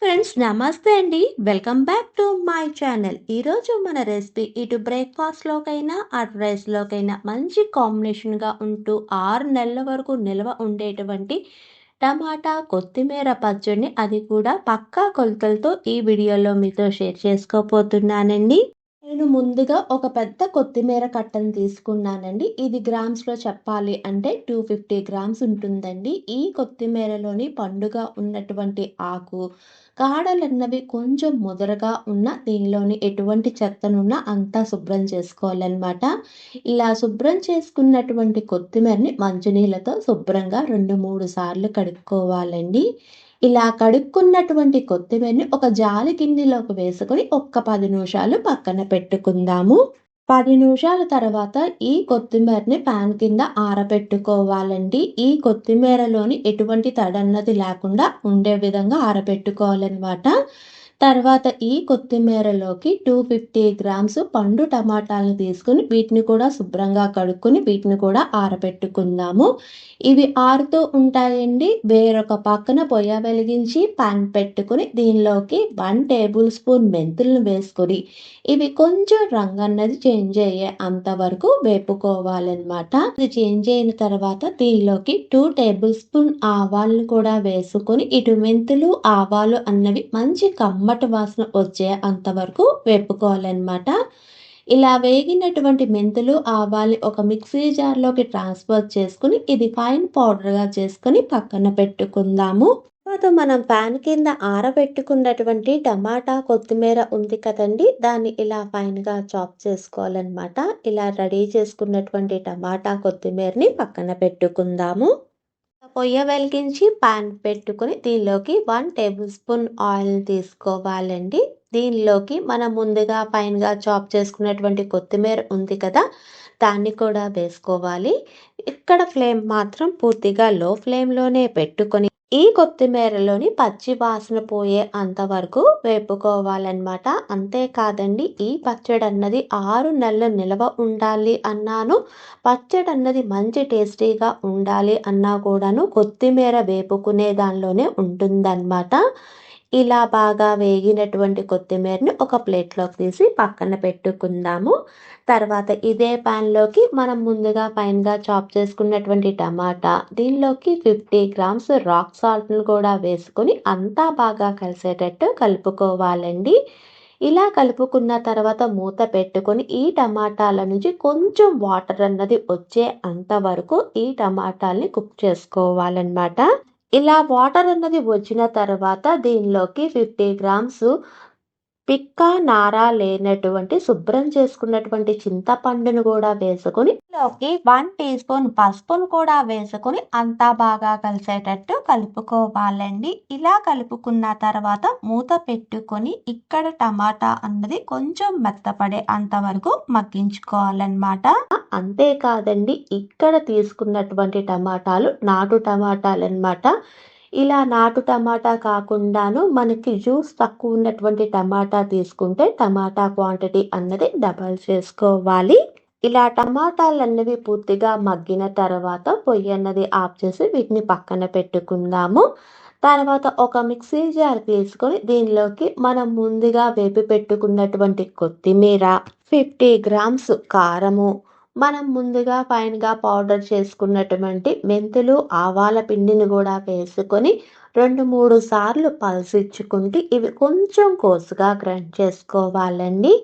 Friends నమస్తే అండి. Welcome back to my channel. ఈరోజు మన రెసిపీ ఇటు బ్రేక్ఫాస్ట్లోకైనా అటు రైస్లోకైనా మంచి కాంబినేషన్గా ఉంటూ 6 నెలల వరకు నిల్వ ఉండేటువంటి టమాటా కొత్తిమీర పచ్చడిని, అది కూడా పక్కా కొలతలతో ఈ వీడియోలో మీతో షేర్ చేసుకోబోతున్నానండి. నేను ముందుగా ఒక పెద్ద కొత్తిమీర కట్టను తీసుకున్నానండి. ఇది గ్రామ్స్‌లో చెప్పాలి అంటే 250 గ్రామ్స్ ఉంటుందండి. ఈ కొత్తిమీరలోని పండుగా ఉన్నటువంటి ఆకు, కాడలన్నవి కొంచెం ముదరగా ఉన్న దీనిలోని ఎటువంటి చెత్తనున్నా అంతా శుభ్రం చేసుకోవాలనమాట. ఇలా శుభ్రం చేసుకున్నటువంటి కొత్తిమీరని మంచినీళ్ళతో శుభ్రంగా 2, 3 సార్లు కడుక్కోవాలండి. ఇలా కడుక్కున్నటువంటి కొత్తిమీరని ఒక జాలి గిన్నెలోకి వేసుకొని ఒక్క 10 నిమిషాలు పక్కన పెట్టుకుందాము. 10 నిమిషాల తర్వాత ఈ కొత్తిమీరని ప్యాన్ కింద ఆరబెట్టుకోవాలండి. ఈ కొత్తిమీరలోని ఎటువంటి తడన్నది లేకుండా ఉండే విధంగా ఆరబెట్టుకోవాలన్నమాట. తర్వాత ఈ కొత్తిమీరలోకి 250 గ్రామ్స్ పండు టమాటాలను తీసుకుని వీటిని కూడా శుభ్రంగా కడుక్కొని వీటిని కూడా ఆరబెట్టుకుందాము. ఇవి ఆరుతూ ఉంటాయండి. వేరొక పక్కన పొయ్య వెలిగించి పాన్ పెట్టుకుని దీనిలోకి 1 టేబుల్ స్పూన్ మెంతులను వేసుకొని ఇవి కొంచెం రంగు అన్నది చేంజ్ అయ్యే అంతవరకు వేపుకోవాలన్నమాట. ఇది చేంజ్ అయిన తర్వాత దీనిలోకి 2 టేబుల్ స్పూన్ ఆవాలను కూడా వేసుకొని ఇటు మెంతులు ఆవాలు అన్నవి మంచి కమ్మటి వాసన వచ్చే అంతవరకు వేపుకోవాలన్నమాట. ఇలా వేగినటువంటి మెంతులు ఆవాల్ని ఒక మిక్సీ జార్లోకి ట్రాన్స్ఫర్ చేసుకుని ఇది ఫైన్ పౌడర్గా చేసుకుని పక్కన పెట్టుకుందాము. తర్వాత మనం ప్యాన్ కింద ఆరబెట్టుకున్నటువంటి టమాటా కొత్తిమీర ఉంది కదండి, దాన్ని ఇలా ఫైన్గా చాప్ చేసుకోవాలన్నమాట. ఇలా రెడీ చేసుకున్నటువంటి టమాటా కొత్తిమీరని పక్కన పెట్టుకుందాము. పొయ్య వెలిగించి పాన్ పెట్టుకుని దీనిలోకి 1 టేబుల్ స్పూన్ ఆయిల్ తీసుకోవాలండి. దీనిలోకి మనం ముందుగా ఫైన్గా చాప్ చేసుకున్నటువంటి కొత్తిమీర ఉంది కదా, దాన్ని కూడా వేసుకోవాలి. ఇక్కడ ఫ్లేమ్ మాత్రం పూర్తిగా లో ఫ్లేమ్లోనే పెట్టుకొని ఈ కొత్తిమీరలోని పచ్చి వాసన పోయే అంతవరకు వేపుకోవాలన్నమాట. అంతేకాదండి, ఈ పచ్చడి అన్నది 6 నెలలు నిల్వ ఉండాలి అన్నాను, పచ్చడి అన్నది మంచి టేస్టీగా ఉండాలి అన్నా కూడాను కొత్తిమీర వేపుకునే దానిలోనే ఉంటుందన్నమాట. ఇలా బాగా వేగినటువంటి కొత్తిమీరని ఒక ప్లేట్లోకి తీసి పక్కన పెట్టుకుందాము. తర్వాత ఇదే ప్యాన్లోకి మనం ముందుగా ఫైన్గా చాప్ చేసుకున్నటువంటి టమాటా, దీనిలోకి 50 గ్రామ్స్ రాక్ సాల్ట్ను కూడా వేసుకొని అంతా బాగా కలిసేటట్టు కలుపుకోవాలండి. ఇలా కలుపుకున్న తర్వాత మూత పెట్టుకొని ఈ టమాటాల నుంచి కొంచెం వాటర్ అన్నది వచ్చే అంతవరకు ఈ టమాటాల్ని కుక్ చేసుకోవాలన్నమాట. ఇలా వాటర్ అన్నది వచ్చిన తర్వాత దీనిలోకి 50 గ్రామ్స్ పిక్క నార లేనటువంటి శుభ్రం చేసుకున్నటువంటి చింతపండును కూడా వేసుకొని ఇందులోకి 1 టీ స్పూన్ పసుపును కూడా వేసుకొని అంతా బాగా కలిసేటట్టు కలుపుకోవాలండి. ఇలా కలుపుకున్న తర్వాత మూత పెట్టుకొని ఇక్కడ టమాటా అన్నది కొంచెం మెత్తపడే అంతవరకు మగ్గించుకోవాలన్నమాట. అంతేకాదండి, ఇక్కడ తీసుకున్నటువంటి టమాటాలు నాటు టమాటాలు అన్నమాట. ఇలా నాటు టమాటా కాకుండాను మనకి జ్యూస్ తక్కువ ఉన్నటువంటి టమాటా తీసుకుంటే టమాటా క్వాంటిటీ అన్నది డబల్ చేసుకోవాలి. ఇలా టమాటాలు అన్నవి పూర్తిగా మగ్గిన తర్వాత పొయ్యి అన్నది ఆఫ్ చేసి వీటిని పక్కన పెట్టుకుందాము. తర్వాత ఒక మిక్సీ జార్ తీసుకొని దీనిలోకి మనం ముందుగా వేపి పెట్టుకున్నటువంటి కొత్తిమీర, 50 గ్రామ్స్ కారము, మనం ముందుగా ఫైన్గా పౌడర్ చేసుకున్నటువంటి మెంతులు ఆవాల పిండిని కూడా వేసుకొని 2, 3 సార్లు పల్సిచ్చుకుంటూ ఇవి కొంచెం కోసుగా గ్రైండ్ చేసుకోవాలండి.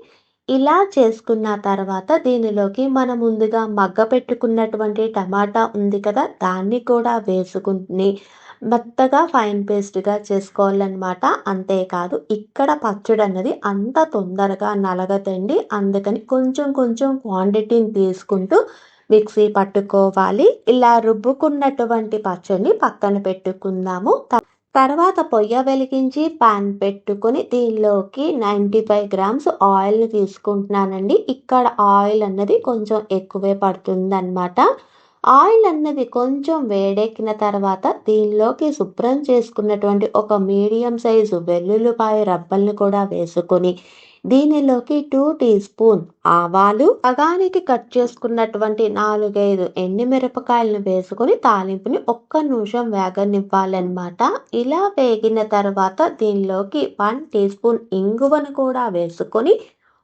ఇలా చేసుకున్న తర్వాత దీనిలోకి మనం ముందుగా మగ్గ పెట్టుకున్నటువంటి టమాటా ఉంది కదా, దాన్ని కూడా వేసుకుని మెత్తగా ఫైన్ పేస్ట్గా చేసుకోవాలన్నమాట. అంతేకాదు, ఇక్కడ పచ్చడి అన్నది అంత తొందరగా నలగదండి. అందుకని కొంచెం కొంచెం క్వాంటిటీని తీసుకుంటూ మిక్సీ పట్టుకోవాలి. ఇలా రుబ్బుకున్నటువంటి పచ్చడిని పక్కన పెట్టుకుందాము. తర్వాత పొయ్య వెలిగించి పాన్ పెట్టుకొని దీనిలోకి 95 గ్రామ్స్ ఆయిల్ని తీసుకుంటున్నానండి. ఇక్కడ ఆయిల్ అన్నది కొంచెం ఎక్కువే పడుతుంది అన్నమాట. ఆయిల్ అన్నది కొంచెం వేడెక్కిన తర్వాత దీనిలోకి శుభ్రం చేసుకున్నటువంటి ఒక మీడియం సైజు వెల్లుల్లిపాయ రబ్బల్ని కూడా వేసుకొని దీనిలోకి 2 టీ స్పూన్ ఆవాలు, సగానికి కట్ చేసుకున్నటువంటి 4, 5 ఎండుమిరపకాయలను వేసుకొని తాలింపుని ఒక్క నిమిషం వేగనివ్వాలన్నమాట. ఇలా వేగిన తర్వాత దీనిలోకి 1 టీ స్పూన్ ఇంగువను కూడా వేసుకొని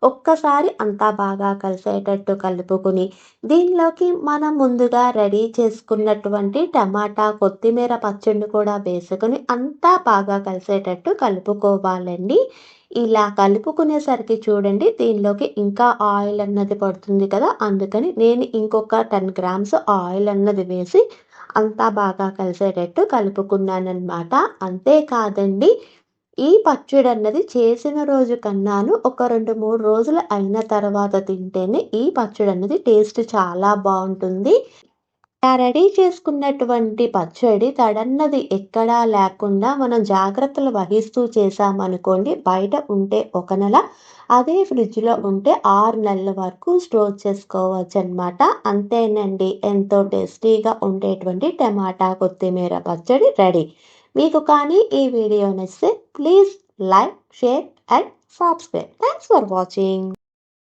ఒక్కసారి అంతా బాగా కలిసేటట్టు కలుపుకొని దీనిలోకి మనం ముందుగా రెడీ చేసుకున్నటువంటి టమాటా, కొత్తిమీర పచ్చడిని కూడా వేసుకొని అంతా బాగా కలిసేటట్టు కలుపుకోవాలండి. ఇలా కలుపుకునేసరికి చూడండి దీనిలోకి ఇంకా ఆయిల్ అన్నది పడుతుంది కదా! అందుకని నేను ఇంకొక 10 గ్రామ్స్ ఆయిల్ అన్నది వేసి అంతా బాగా కలిసేటట్టు కలుపుకున్నాననమాట. అంతే కాదండి, ఈ పచ్చడన్నది చేసిన రోజు కన్నాను ఒక 2, 3 రోజులు అయిన తర్వాత తింటేనే ఈ పచ్చడన్నది టేస్ట్ చాలా బావుంటుంది. ఇలా రెడీ చేసుకున్నటువంటి పచ్చడి తడన్నది ఎక్కడా లేకుండా మనం జాగ్రత్తలు వహిస్తూ చేశామనుకోండి, బయట ఉంటే ఒక నెల, అదే ఫ్రిడ్జ్‌లో ఉంటే 6 నెలల వరకు స్టోర్ చేసుకోవచ్చనమాట. అంతేనండి, ఎంతో టేస్టీగా ఉండేటువంటి టమాటా, కొత్తిమీర పచ్చడి రెడీ. మీకు కానీ ఈ వీడియో నచ్చితే please like, share and subscribe. Thanks for watching.